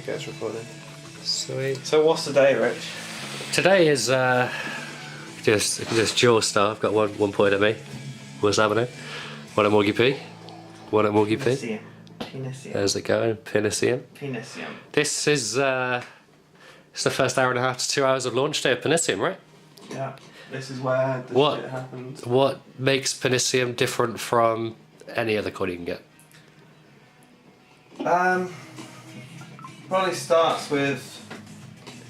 Okay, it's recording. Sweet. So what's the day, Rich? Today is just dual star. I've got one point at me. What's happening? One at Morgie P. One at Morgie P. Penisium. There's it going. Penisium. Penisium. This is it's the first hour and a half to 2 hours of launch day of Penisium, right? Yeah. This is where the shit happens. What makes Penisium different from any other coin you can get? Probably starts with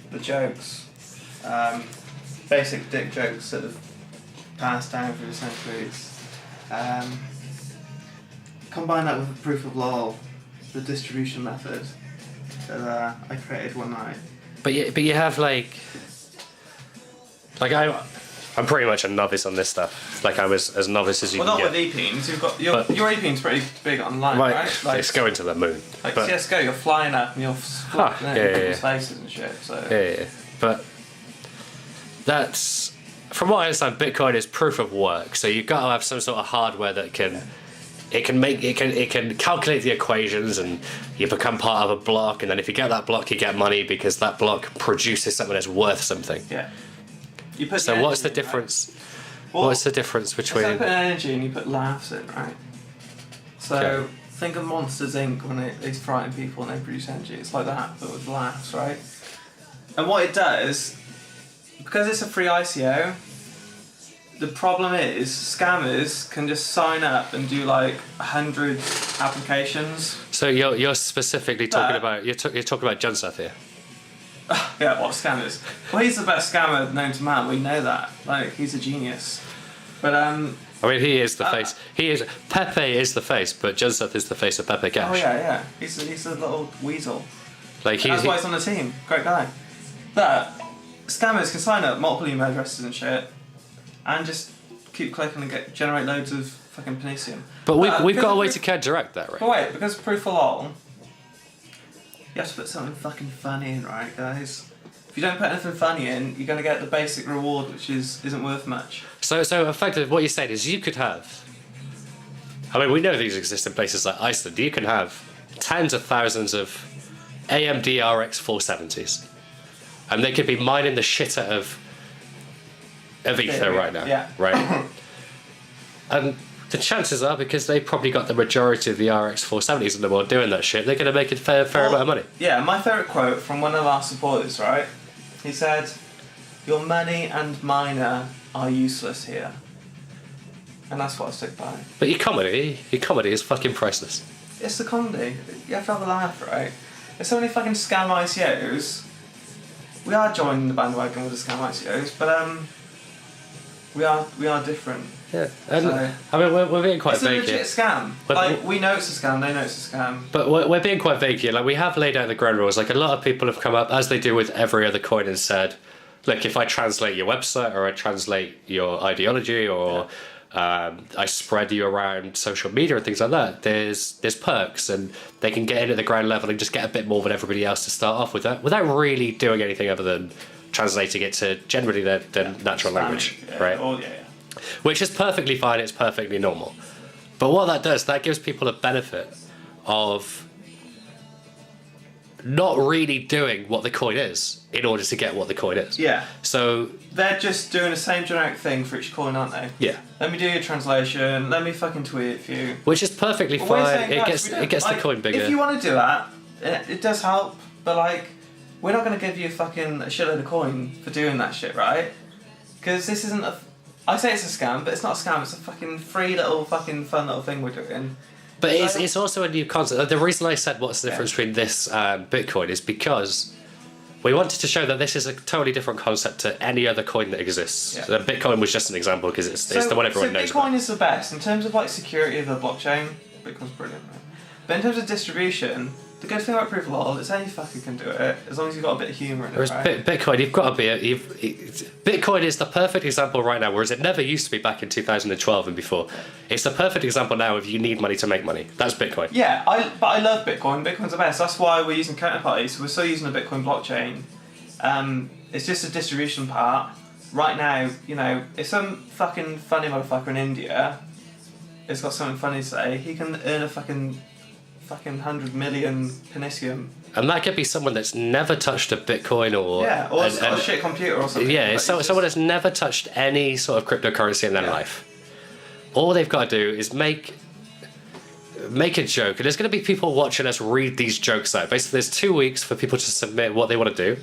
the jokes. Basic dick jokes that have passed down through the centuries. Combine that with the proof of law, the distribution method that I created one night. But you have like I'm pretty much a novice on this stuff. Like I was as novice as you can get. Well, not with EPEAMs. You've got your EPEAM's pretty big online, right? Like, it's going to the moon. Like CS:GO, you're flying up and you're flying in people's faces and shit. So yeah. But that's, from what I understand, Bitcoin is proof of work. So you've got to have some sort of hardware that can. It can calculate the equations, and you become part of a block, and then if you get that block, you get money because that block produces something that's worth something. Yeah. So what's the difference? Right? Well, what's the difference between? So you put energy and you put laughs in, right? So okay. Think of Monsters Inc. when they frighten people and they produce energy. It's like that, but with laughs, right? And what it does, because it's a free ICO, the problem is scammers can just sign up and do like 100 applications. So you're specifically talking about you're talking about Junseth here. Yeah, what scammers? Well, he's the best scammer known to man. We know that. Like, he's a genius. But I mean, he is the face. Pepe is the face, but Junseth is the face of Pepe Cash. Oh yeah. He's a little weasel. Like that's why he's on the team. Great guy. But scammers can sign up multiple email addresses and shit, and just keep clicking and generate loads of fucking Penisium. But we've got a way to counteract that, right? But wait, because proof of law, you have to put something fucking funny in, right, guys? If you don't put anything funny in, you're going to get the basic reward, which isn't worth much. So effectively, what you're saying is you could have. I mean, we know these exist in places like Iceland. You can have tens of thousands of AMD RX 470s, and they could be mining the shit out of Ether right now. Yeah. Right. And the chances are, because they probably got the majority of the RX 470s in the world doing that shit, they're going to make a fair amount of money. Yeah, my favourite quote from one of our supporters, right? He said, "Your money and miner are useless here." And that's what I stick by. But your comedy is fucking priceless. It's the comedy. You have to have a laugh, right? There's so many fucking scam ICOs. We are joining the bandwagon with the scam ICOs, but we are different. Yeah, and so, I mean we're being quite vague here. It's a legit scam. Like, we know it's a scam, they know it's a scam. But we're being quite vague here. Like, we have laid out the ground rules. Like, a lot of people have come up, as they do with every other coin, and said, look, if I translate your website, or I translate your ideology, or I spread you around social media and things like that, there's perks, and they can get in at the ground level and just get a bit more than everybody else to start off with that, without really doing anything other than translating it to generally their natural language, right? Oh, yeah. Which is perfectly fine, it's perfectly normal. But what that does, that gives people a benefit of not really doing what the coin is in order to get what the coin is. Yeah. So they're just doing the same generic thing for each coin, aren't they? Yeah. Let me do your translation, let me fucking tweet it for you. Which is perfectly fine. It gets the coin bigger. If you want to do that, it does help, but like, we're not going to give you fucking a shitload of coin for doing that shit, right? Because this isn't I say it's a scam, but it's not a scam. It's a fucking free little fucking fun little thing we're doing. But it's also a new concept. The reason I said what's the difference between this Bitcoin is because we wanted to show that this is a totally different concept to any other coin that exists. Yeah. So Bitcoin was just an example because it's the one everyone knows. So Bitcoin is the best in terms of like security of the blockchain. Bitcoin's brilliant, right? But in terms of distribution, the good thing about proof of law is any fucker can do it, as long as you've got a bit of humour in it, right? Bitcoin, you've got to be... Bitcoin is the perfect example right now, whereas it never used to be back in 2012 and before. It's the perfect example now of you need money to make money. That's Bitcoin. Yeah, but I love Bitcoin. Bitcoin's the best. That's why we're using counterparties. So we're still using the Bitcoin blockchain. It's just a distribution part. Right now, you know, if some fucking funny motherfucker in India has got something funny to say, he can earn a fucking fucking 100 million Penisium. And that could be someone that's never touched a Bitcoin or a shit computer or something. Yeah, it's someone that's never touched any sort of cryptocurrency in their life. All they've got to do is make a joke, and there's going to be people watching us read these jokes out. Basically, there's 2 weeks for people to submit what they want to do.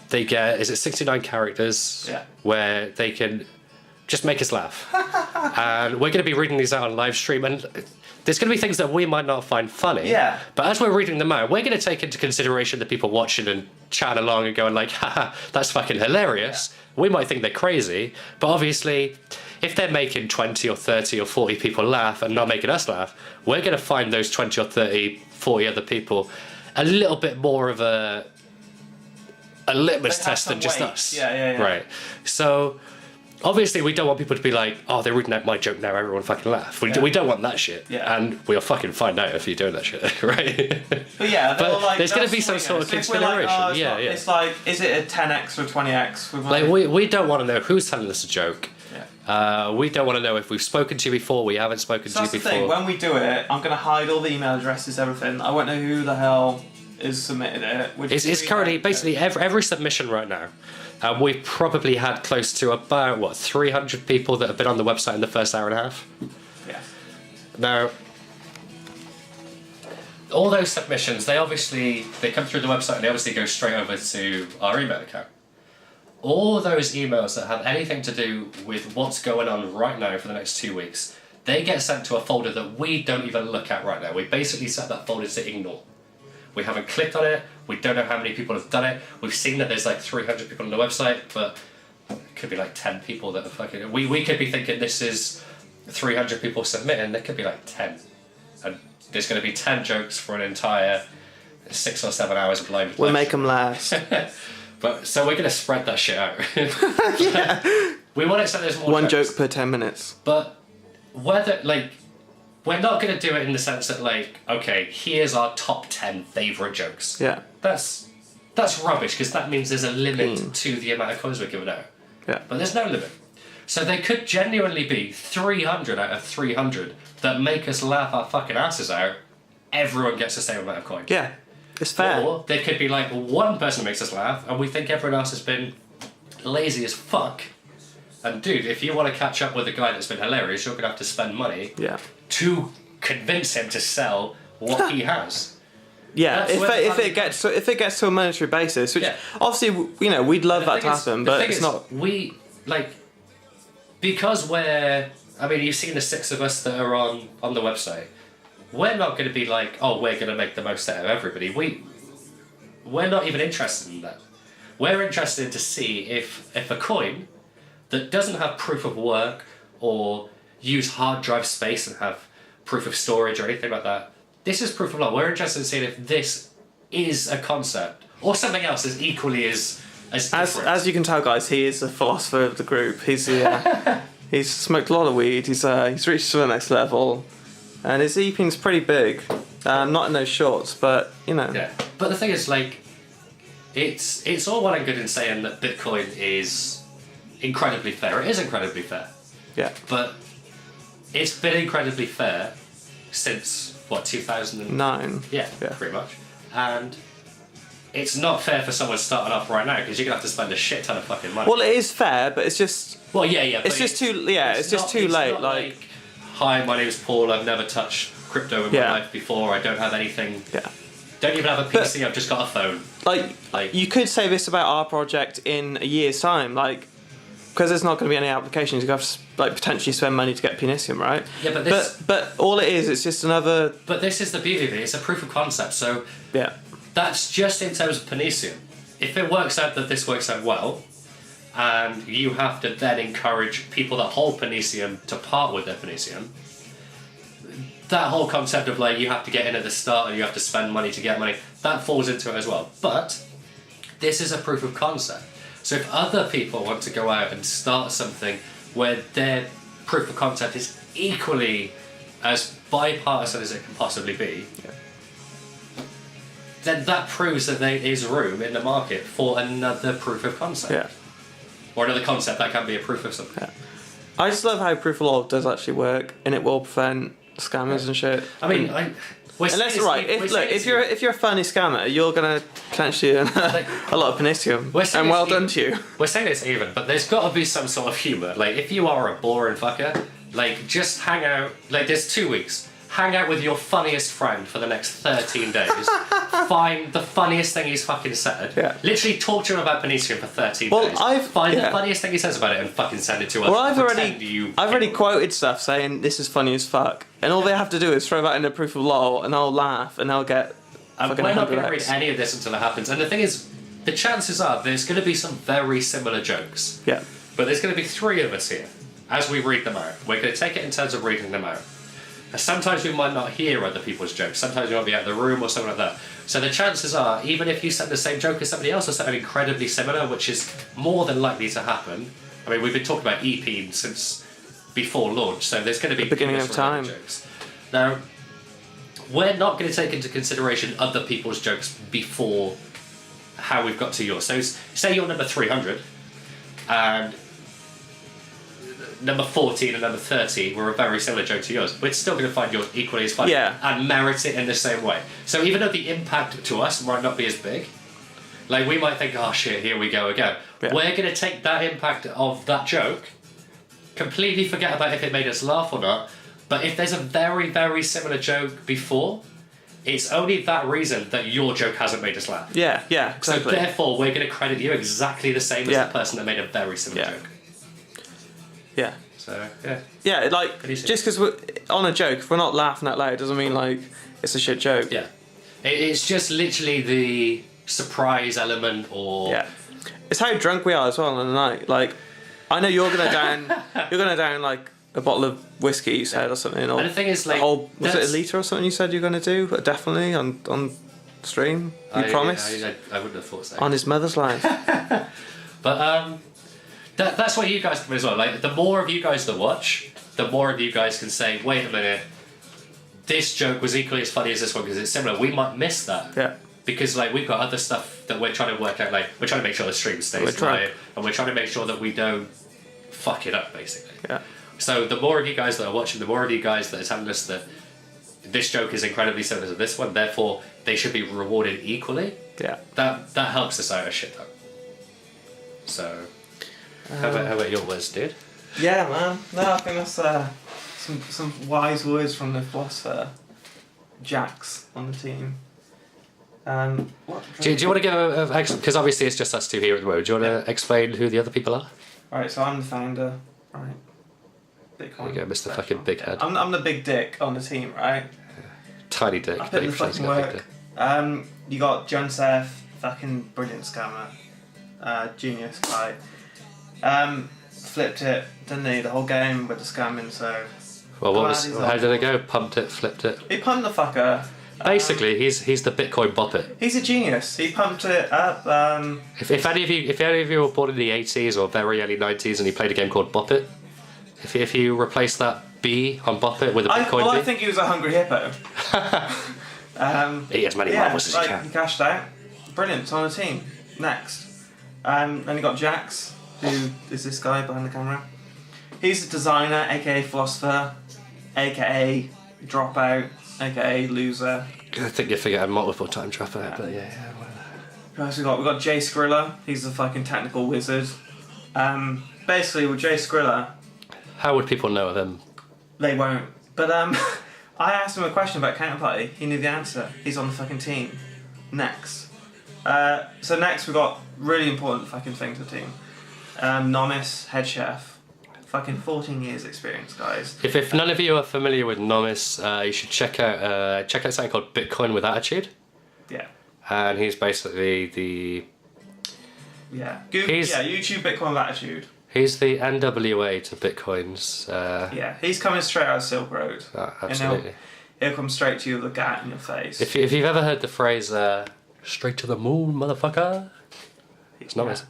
They get 69 characters where they can just make us laugh. And we're going to be reading these out on live stream, and there's going to be things that we might not find funny. Yeah. But as we're reading them out, we're going to take into consideration the people watching and chatting along and going like, haha, that's fucking hilarious. Yeah. We might think they're crazy, but obviously, if they're making 20 or 30 or 40 people laugh and not making us laugh, we're going to find those 20 or 30, 40 other people a little bit more of a litmus test than just us. Yeah. Right. So obviously we don't want people to be like, oh, they're reading out my joke now, everyone fucking laugh. We don't want that shit. Yeah. And we'll fucking find out if you're doing that shit, right? But like, there's going to be some sort of consideration. Like, it's like, is it a 10x or 20x? Like we don't want to know who's telling us a joke. We don't want to know if we've spoken to you before, we haven't spoken to you before. That's the thing, when we do it, I'm going to hide all the email addresses, everything. I won't know who the hell is submitted it. It's currently, basically, every submission right now. We've probably had close to about, 300 people that have been on the website in the first hour and a half. Yeah. Now, all those submissions, they come through the website and they obviously go straight over to our email account. All those emails that have anything to do with what's going on right now for the next 2 weeks, they get sent to a folder that we don't even look at right now. We basically set that folder to ignore. We haven't clicked on it. We don't know how many people have done it. We've seen that there's like 300 people on the website, but it could be like 10 people that are fucking... We could be thinking this is 300 people submitting. There could be like 10. And there's going to be 10 jokes for an entire 6 or 7 hours of live. We'll make them last. But so we're going to spread that shit out. Yeah. We want it so there's more One jokes. joke per 10 minutes. But whether, like... We're not going to do it in the sense that, like, okay, here's our top 10 favourite jokes. Yeah. That's rubbish, because that means there's a limit to the amount of coins we're giving out. Yeah. But there's no limit. So there could genuinely be 300 out of 300 that make us laugh our fucking asses out. Everyone gets the same amount of coins. Yeah. It's fair. Or there could be, like, one person makes us laugh, and we think everyone else has been lazy as fuck. And dude, if you want to catch up with a guy that's been hilarious, you're going to have to spend money to convince him to sell what he has. Yeah, if it gets to a monetary basis, which obviously we'd love that to happen, but it's not. We because you've seen the 6 of us that are on the website. We're not going to be like, oh, we're going to make the most out of everybody. We're not even interested in that. We're interested to see if a coin that doesn't have proof of work or use hard drive space and have proof of storage or anything like that. This is proof of love. We're interested in seeing if this is a concept or something else is equally as different. As you can tell, guys, he is the philosopher of the group. He's he's smoked a lot of weed. He's reached to the next level, and his EPing's pretty big. Not in those shorts, but Yeah, but the thing is, like, it's all well and good in saying that Bitcoin is incredibly fair. It is incredibly fair. Yeah. But it's been incredibly fair since, 2009? Yeah, pretty much. And it's not fair for someone starting off right now, because you're going to have to spend a shit ton of fucking money. Well, it is fair, but it's just... Well, yeah. It's just too late. Not like, hi, my name's Paul, I've never touched crypto in my life before, I don't have anything... Yeah. Don't even have a PC, I've just got a phone. Like, you could say this about our project in a year's time, like... Because there's not going to be any applications, you have to potentially spend money to get Penisium, right? Yeah, but all it is, it's just another. But this is the beauty of it. It's a proof of concept. So that's just in terms of Penisium. If it works out that this works out well, and you have to then encourage people that hold Penisium to part with their Penisium, that whole concept of you have to get in at the start and you have to spend money to get money, that falls into it as well. But this is a proof of concept. So if other people want to go out and start something where their proof of concept is equally as bipartisan as it can possibly be, then that proves that there is room in the market for another proof of concept. Yeah. Or another concept that can be a proof of something. Yeah. I just love how proof of law does actually work, and it will prevent scammers and shit. I mean, Unless if you're a funny scammer, you're gonna potentially earn a lot of Penisium. And well done to you. We're saying it's even, but there's got to be some sort of humour. Like, if you are a boring fucker, like, just hang out. Like, there's 2 weeks. Hang out with your funniest friend for the next 13 days. Find the funniest thing he's fucking said. Yeah. Literally talk to him about Penisium for 13 days. Find the funniest thing he says about it and fucking send it to us. Well, I've already quoted stuff saying this is funny as fuck, and all they have to do is throw that in a proof of lol, and I'll laugh, and I'll get. And we're not going to read any of this until it happens. And the thing is, the chances are there's going to be some very similar jokes. Yeah. But there's going to be 3 of us here as we read them out. We're going to take it in terms of reading them out. Sometimes we might not hear other people's jokes. Sometimes we might be out of the room or something like that. So the chances are, even if you said the same joke as somebody else or something incredibly similar, which is more than likely to happen. I mean, we've been talking about EP since before launch, so there's going to be the beginning of time. Jokes. Now, we're not going to take into consideration other people's jokes before how we've got to yours. So say you're number 300, and number 14 and number 30 were a very similar joke to yours. We're still going to find yours equally as funny and merit it in the same way. So even though the impact to us might not be as big, like we might think, oh shit, here we go again. Yeah. We're going to take that impact of that joke, completely forget about if it made us laugh or not, but if there's a very, very similar joke before, it's only that reason that your joke hasn't made us laugh. Yeah, exactly. So therefore, we're going to credit you exactly the same as the person that made a very similar joke. Yeah. So, yeah. Yeah, like, just because we're on a joke, if we're not laughing out loud, doesn't mean, like, it's a shit joke. Yeah. It's just literally the surprise element or... Yeah. It's how drunk we are as well on the night. Like, I know you're gonna down, like, a bottle of whiskey, you said, or something. Or and the thing is, like... was it a litre or something you said you're going to do? But definitely on stream. You promise? I wouldn't have thought so. On his mother's life. But, that's what you guys can do as well. Like, the more of you guys that watch, the more of you guys can say, wait a minute, this joke was equally as funny as this one because it's similar. We might miss that. Yeah. Because, like, we've got other stuff that we're trying to work out. Like, we're trying to make sure the stream stays live, and we're trying to make sure that we don't fuck it up, basically. Yeah. So the more of you guys that are watching, the more of you guys that are telling us that this joke is incredibly similar to this one, therefore they should be rewarded equally. Yeah. That helps us out a shit ton. So... How about your words, dude? Yeah, man. No, I think that's some wise words from the philosopher Jax on the team. Do you want to give a because obviously it's just us two here at the moment. Do you want to explain who the other people are? Alright, so I'm the founder, right? There you go, Mr. Fucking Big Head. I'm the big dick on the team, right? Tiny dick. I put in the fucking work. You got John Seth, fucking brilliant scammer, genius guy. Flipped it, didn't he? The whole game with the scamming, so... Well, how did it go? Pumped it, flipped it? He pumped the fucker. Basically, he's the Bitcoin boppet. He's a genius. He pumped it up. If any of you were born in the 80s or very early 90s and you played a game called Bop It, if you replace that B on Bop It with a Bitcoin B... I think he was a hungry hippo. Eat as many marbles as you can. He cashed out. Brilliant, it's on the team. Next. Then you got Jax, who is this guy behind the camera. He's a designer, aka philosopher, aka dropout, aka loser. I think you're forgetting multiple time dropout, but yeah. Guys, we got Jay Skrilla. He's a fucking technical wizard. Basically, with Jay Skrilla, how would people know of him? They won't. But I asked him a question about Counterparty. He knew the answer. He's on the fucking team. Next. So next we got really important fucking thing to the team. Nomis, head chef. Fucking 14 years experience, guys. If none of you are familiar with Nomis, you should check out something called Bitcoin with Attitude. Yeah. And he's basically the... Yeah. YouTube Bitcoin with Attitude. He's the NWA to Bitcoins. Yeah, he's coming straight out of Silk Road. Absolutely. And he'll come straight to you with a gat in your face. If you've ever heard the phrase, straight to the moon, motherfucker, it's Nomis.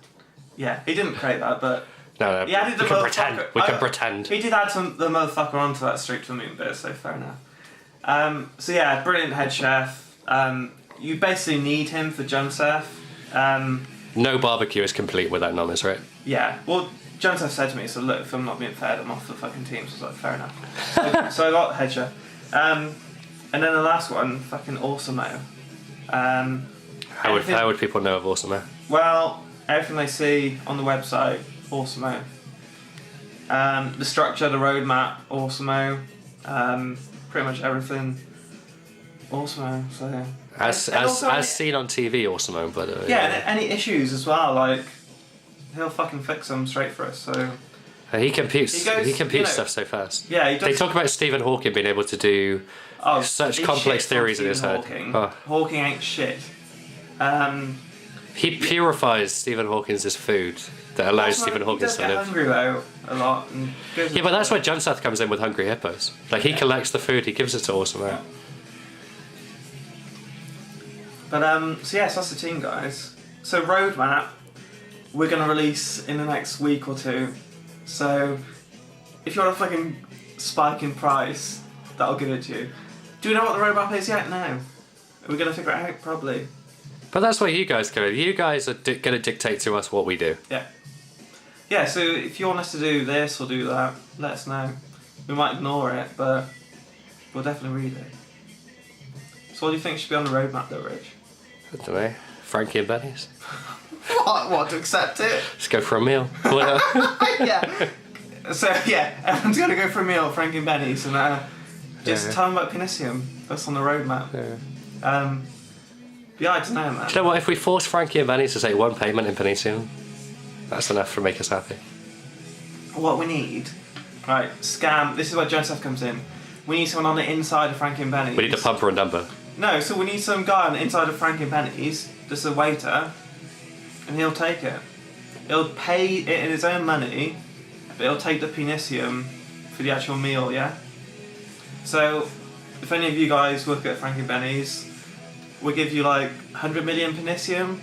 Yeah, he didn't create that, but... No, he added the we can pretend. We can pretend. He did add the motherfucker onto that straight to the moon bit, so fair enough. So yeah, brilliant head chef. You basically need him for Junseth. No barbecue is complete without Nomis, right? Yeah, well, Junseth said to me, so look, if I'm not being fed, I'm off the fucking team, so I was like, fair enough. So I got head chef. And then the last one, fucking Awesomeo. How would people know of Awesomeo? Well, everything they see on the website, Awesomeo. The structure, the roadmap, Awesomeo. Pretty much everything, Awesomeo. So yeah. As seen on TV, Awesomeo, by the way. Yeah, and any issues as well, like he'll fucking fix them straight for us. So he computes. He computes you know, stuff so fast. Yeah, he does. They talk about Stephen Hawking being able to do such complex theories in his head. Hawking ain't shit. He purifies Stephen Hawking's food that allows Stephen Hawking to live. He does get hungry though a lot. And yeah, but that's where Junseth comes in with Hungry Hippos. Like he collects the food, he gives it to Awesomeo. Yeah. But so that's the team, guys. So roadmap, we're gonna release in the next week or two. So if you want a fucking spike in price, that'll give it to you. Do we know what the roadmap is yet? No. We're gonna figure it out probably. But that's what you guys can do. You guys are gonna dictate to us what we do. Yeah. Yeah. So if you want us to do this or do that, let us know. We might ignore it, but we'll definitely read it. So what do you think should be on the roadmap, though, Rich? I don't know. Frankie and Benny's. What, to accept it? Just go for a meal. Yeah. So, everyone's going to go for a meal at Frankie and Benny's and just tell them about Penisium. That's on the roadmap. Yeah, I don't know, man. Do you know what? If we force Frankie and Benny's to take one payment in Penisium, that's enough to make us happy. What we need, right, scam, this is where Joseph comes in. We need someone on the inside of Frankie and Benny's. We need a pumper and dumper. No, so we need some guy on the inside of Frankie and Benny's, just a waiter, and he'll take it. He'll pay it in his own money, but he'll take the Penisium for the actual meal, yeah? So, if any of you guys work at Frankie and Benny's, we'll give you like 100 million Penisium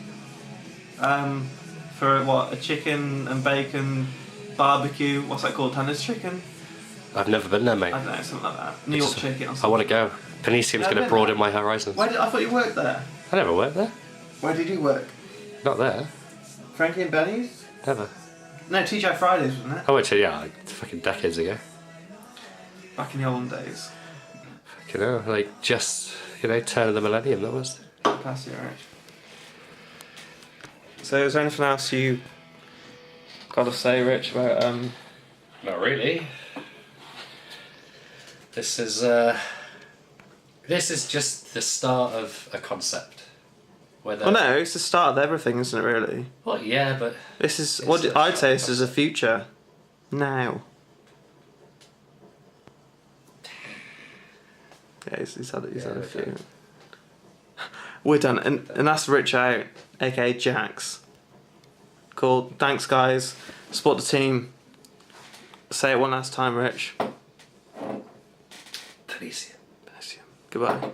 for what, a chicken and bacon barbecue, what's that called, Tanner's chicken? I've never been there, mate. I don't know, something like that. New York chicken or something. I want to go. Penisium's going to broaden my horizons. I thought you worked there. I never worked there. Where did you work? Not there. Frankie and Benny's? Never. No, TGI Fridays, wasn't it? I went to, like fucking decades ago. Back in the olden days. Fucking hell, like just, turn of the millennium, that was. Past your age. So is there anything else you got to say, Rich, about Not really. This is just the start of a concept. Well, no, it's the start of everything, isn't it, really? Well, yeah, but... This is... What I'd say this is the future. Now. Yeah, he's had a few. We're done. And that's Rich out, a.k.a. Jax. Cool. Thanks, guys. Support the team. Say it one last time, Rich. Penisium. Goodbye.